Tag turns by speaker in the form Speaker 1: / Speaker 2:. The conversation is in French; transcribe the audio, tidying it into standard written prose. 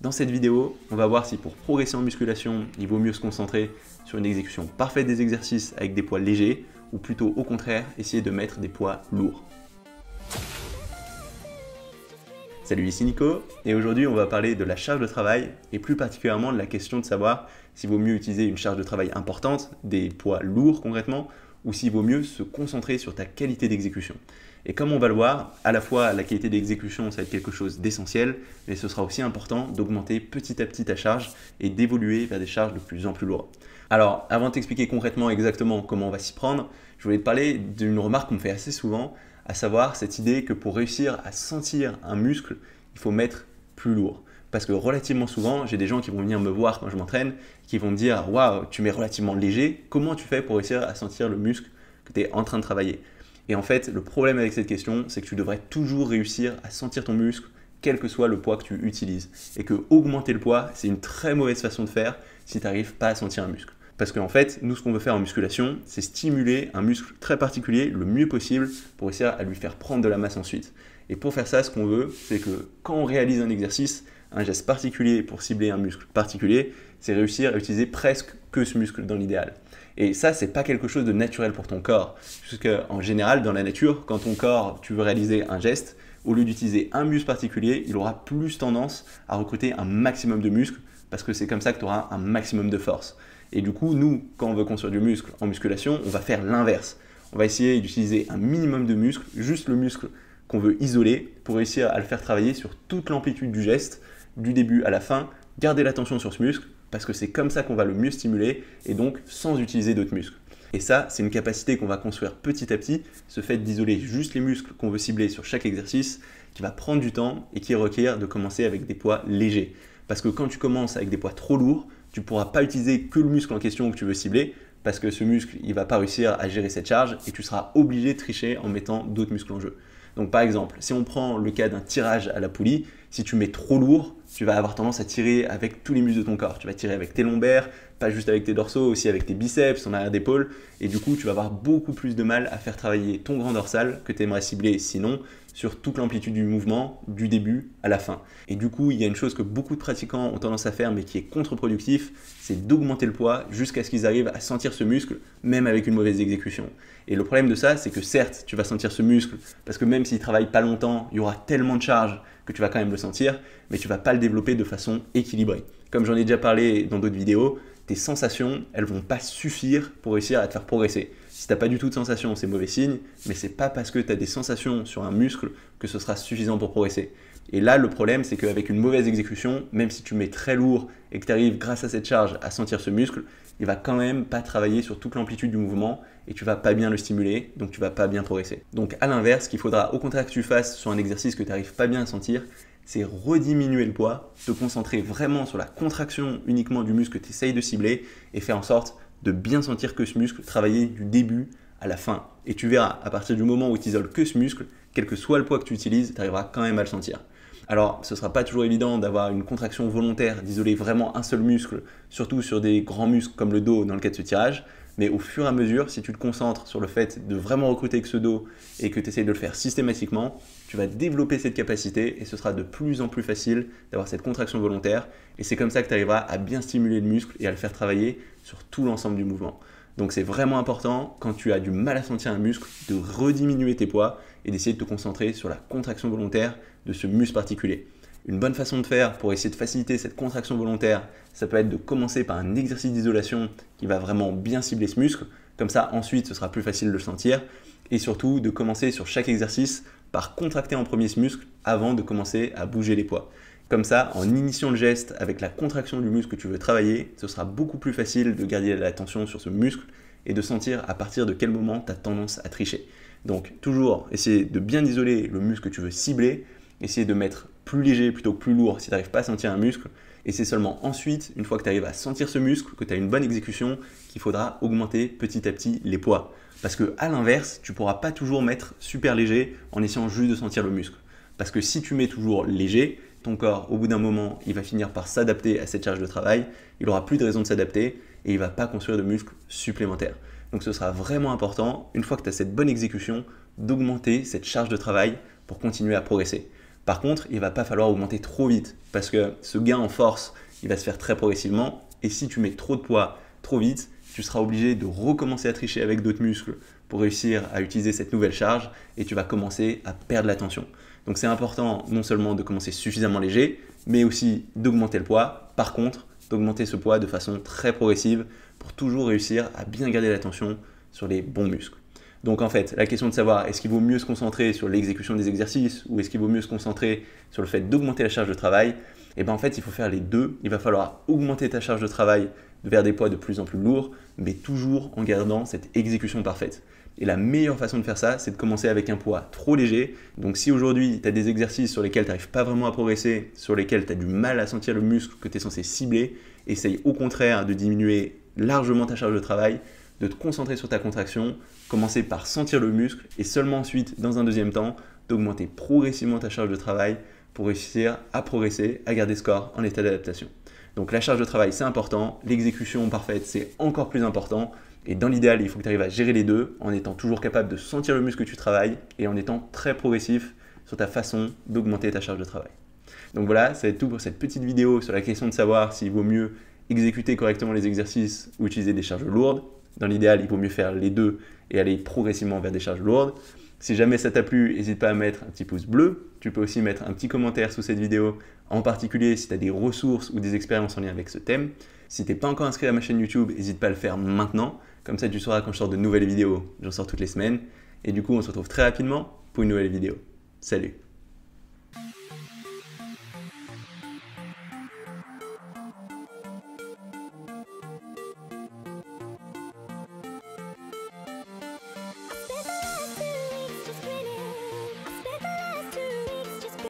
Speaker 1: Dans cette vidéo, on va voir si pour progresser en musculation, il vaut mieux se concentrer sur une exécution parfaite des exercices avec des poids légers ou plutôt au contraire essayer de mettre des poids lourds. Salut, ici Nico et aujourd'hui on va parler de la charge de travail et plus particulièrement de la question de savoir s'il vaut mieux utiliser une charge de travail importante, des poids lourds concrètement, ou s'il vaut mieux se concentrer sur ta qualité d'exécution. Et comme on va le voir, à la fois la qualité d'exécution ça va être quelque chose d'essentiel, mais ce sera aussi important d'augmenter petit à petit ta charge et d'évoluer vers des charges de plus en plus lourdes. Alors avant de t'expliquer concrètement exactement comment on va s'y prendre, je voulais te parler d'une remarque qu'on me fait assez souvent, à savoir cette idée que pour réussir à sentir un muscle, il faut mettre plus lourd. Parce que relativement souvent, j'ai des gens qui vont venir me voir quand je m'entraîne, qui vont me dire « Waouh, tu mets relativement léger, comment tu fais pour réussir à sentir le muscle que tu es en train de travailler ?» Et en fait, le problème avec cette question, c'est que tu devrais toujours réussir à sentir ton muscle, quel que soit le poids que tu utilises. Et que augmenter le poids, c'est une très mauvaise façon de faire si tu n'arrives pas à sentir un muscle. Parce qu'en fait, nous, ce qu'on veut faire en musculation, c'est stimuler un muscle très particulier le mieux possible pour réussir à lui faire prendre de la masse ensuite. Et pour faire ça, ce qu'on veut, c'est que quand on réalise un exercice, un geste particulier pour cibler un muscle particulier, c'est réussir à utiliser presque que ce muscle dans l'idéal. Et ça, c'est pas quelque chose de naturel pour ton corps. Puisque en général, dans la nature, quand ton corps, tu veux réaliser un geste, au lieu d'utiliser un muscle particulier, il aura plus tendance à recruter un maximum de muscles parce que c'est comme ça que tu auras un maximum de force. Et du coup, nous, quand on veut construire du muscle en musculation, on va faire l'inverse. On va essayer d'utiliser un minimum de muscle, juste le muscle qu'on veut isoler pour réussir à le faire travailler sur toute l'amplitude du geste, du début à la fin, garder l'attention sur ce muscle parce que c'est comme ça qu'on va le mieux stimuler et donc sans utiliser d'autres muscles. Et ça, c'est une capacité qu'on va construire petit à petit, ce fait d'isoler juste les muscles qu'on veut cibler sur chaque exercice qui va prendre du temps et qui requiert de commencer avec des poids légers. Parce que quand tu commences avec des poids trop lourds, tu ne pourras pas utiliser que le muscle en question que tu veux cibler parce que ce muscle, il ne va pas réussir à gérer cette charge et tu seras obligé de tricher en mettant d'autres muscles en jeu. Donc par exemple, si on prend le cas d'un tirage à la poulie, si tu mets trop lourd, tu vas avoir tendance à tirer avec tous les muscles de ton corps. Tu vas tirer avec tes lombaires, pas juste avec tes dorsaux, aussi avec tes biceps, ton arrière d'épaule. Et du coup, tu vas avoir beaucoup plus de mal à faire travailler ton grand dorsal que tu aimerais cibler sinon sur toute l'amplitude du mouvement, du début à la fin. Et du coup, il y a une chose que beaucoup de pratiquants ont tendance à faire mais qui est contre-productif, c'est d'augmenter le poids jusqu'à ce qu'ils arrivent à sentir ce muscle, même avec une mauvaise exécution. Et le problème de ça, c'est que certes, tu vas sentir ce muscle, parce que même s'il ne travaille pas longtemps, il y aura tellement de charge que tu vas quand même le sentir, mais tu ne vas pas le développer de façon équilibrée. Comme j'en ai déjà parlé dans d'autres vidéos, tes sensations, elles ne vont pas suffire pour réussir à te faire progresser. Si tu n'as pas du tout de sensations, c'est mauvais signe, mais ce n'est pas parce que tu as des sensations sur un muscle que ce sera suffisant pour progresser. Et là, le problème, c'est qu'avec une mauvaise exécution, même si tu mets très lourd et que tu arrives grâce à cette charge à sentir ce muscle, il va quand même pas travailler sur toute l'amplitude du mouvement et tu vas pas bien le stimuler, donc tu vas pas bien progresser. Donc à l'inverse, ce qu'il faudra au contraire que tu fasses sur un exercice que tu n'arrives pas bien à sentir, c'est rediminuer le poids, te concentrer vraiment sur la contraction uniquement du muscle que tu essayes de cibler et faire en sorte de bien sentir que ce muscle travailler du début à la fin. Et tu verras, à partir du moment où tu isoles que ce muscle, quel que soit le poids que tu utilises, tu arriveras quand même à le sentir. Alors, ce ne sera pas toujours évident d'avoir une contraction volontaire, d'isoler vraiment un seul muscle, surtout sur des grands muscles comme le dos dans le cas de ce tirage, mais au fur et à mesure, si tu te concentres sur le fait de vraiment recruter avec ce dos et que tu essaies de le faire systématiquement, tu vas développer cette capacité et ce sera de plus en plus facile d'avoir cette contraction volontaire et c'est comme ça que tu arriveras à bien stimuler le muscle et à le faire travailler sur tout l'ensemble du mouvement. Donc c'est vraiment important, quand tu as du mal à sentir un muscle, de rediminuer tes poids et d'essayer de te concentrer sur la contraction volontaire de ce muscle particulier. Une bonne façon de faire pour essayer de faciliter cette contraction volontaire, ça peut être de commencer par un exercice d'isolation qui va vraiment bien cibler ce muscle. Comme ça, ensuite, ce sera plus facile de le sentir. Et surtout, de commencer sur chaque exercice par contracter en premier ce muscle avant de commencer à bouger les poids. Comme ça, en initiant le geste avec la contraction du muscle que tu veux travailler, ce sera beaucoup plus facile de garder l'attention sur ce muscle et de sentir à partir de quel moment tu as tendance à tricher. Donc, toujours essayer de bien isoler le muscle que tu veux cibler, essayer de mettre plus léger plutôt que plus lourd si tu n'arrives pas à sentir un muscle. Et c'est seulement ensuite, une fois que tu arrives à sentir ce muscle, que tu as une bonne exécution, qu'il faudra augmenter petit à petit les poids. Parce qu'à l'inverse, tu ne pourras pas toujours mettre super léger en essayant juste de sentir le muscle. Parce que si tu mets toujours léger, ton corps, au bout d'un moment, il va finir par s'adapter à cette charge de travail, il n'aura plus de raison de s'adapter et il ne va pas construire de muscles supplémentaires. Donc ce sera vraiment important, une fois que tu as cette bonne exécution, d'augmenter cette charge de travail pour continuer à progresser. Par contre, il ne va pas falloir augmenter trop vite parce que ce gain en force, il va se faire très progressivement. Et si tu mets trop de poids trop vite, tu seras obligé de recommencer à tricher avec d'autres muscles pour réussir à utiliser cette nouvelle charge et tu vas commencer à perdre la tension. Donc c'est important non seulement de commencer suffisamment léger, mais aussi d'augmenter le poids. Par contre, d'augmenter ce poids de façon très progressive pour toujours réussir à bien garder la tension sur les bons muscles. Donc en fait, la question de savoir est-ce qu'il vaut mieux se concentrer sur l'exécution des exercices ou est-ce qu'il vaut mieux se concentrer sur le fait d'augmenter la charge de travail, et bien en fait il faut faire les deux. Il va falloir augmenter ta charge de travail vers des poids de plus en plus lourds, mais toujours en gardant cette exécution parfaite. Et la meilleure façon de faire ça, c'est de commencer avec un poids trop léger. Donc si aujourd'hui tu as des exercices sur lesquels tu n'arrives pas vraiment à progresser, sur lesquels tu as du mal à sentir le muscle que tu es censé cibler, essaye au contraire de diminuer largement ta charge de travail, de te concentrer sur ta contraction, commencer par sentir le muscle et seulement ensuite, dans un deuxième temps, d'augmenter progressivement ta charge de travail pour réussir à progresser, à garder ce corps en état d'adaptation. Donc la charge de travail, c'est important, l'exécution parfaite, c'est encore plus important. Et dans l'idéal, il faut que tu arrives à gérer les deux en étant toujours capable de sentir le muscle que tu travailles et en étant très progressif sur ta façon d'augmenter ta charge de travail. Donc voilà, ça va être tout pour cette petite vidéo sur la question de savoir s'il vaut mieux exécuter correctement les exercices ou utiliser des charges lourdes. Dans l'idéal, il vaut mieux faire les deux et aller progressivement vers des charges lourdes. Si jamais ça t'a plu, n'hésite pas à mettre un petit pouce bleu. Tu peux aussi mettre un petit commentaire sous cette vidéo, en particulier si tu as des ressources ou des expériences en lien avec ce thème. Si tu n'es pas encore inscrit à ma chaîne YouTube, n'hésite pas à le faire maintenant. Comme ça, tu sauras quand je sors de nouvelles vidéos. J'en sors toutes les semaines. Et du coup, on se retrouve très rapidement pour une nouvelle vidéo. Salut!